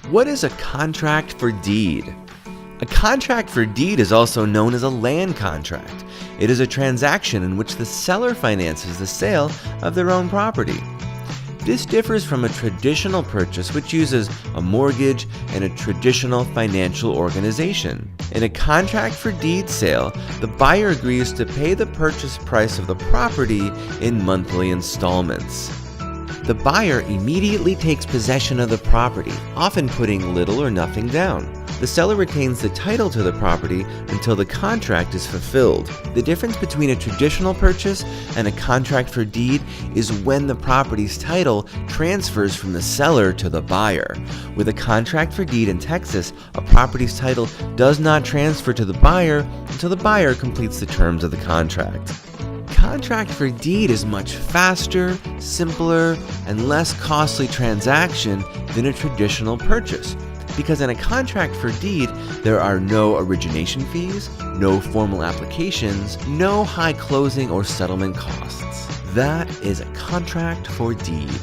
What is a contract for deed? A contract for deed is also known as a land contract. It is a transaction in which the seller finances the sale of their own property. This differs from a traditional purchase, which uses a mortgage and a traditional financial organization. In a contract for deed sale, the buyer agrees to pay the purchase price of the property in monthly installments. The buyer immediately takes possession of the property, often putting little or nothing down. The seller retains the title to the property until the contract is fulfilled. The difference between a traditional purchase and a contract for deed is when the property's title transfers from the seller to the buyer. With a contract for deed in Texas, a property's title does not transfer to the buyer until the buyer completes the terms of the contract. Contract for deed is much faster, simpler, and less costly transaction than a traditional purchase, because in a contract for deed, there are no origination fees, no formal applications, no high closing or settlement costs. That is a contract for deed.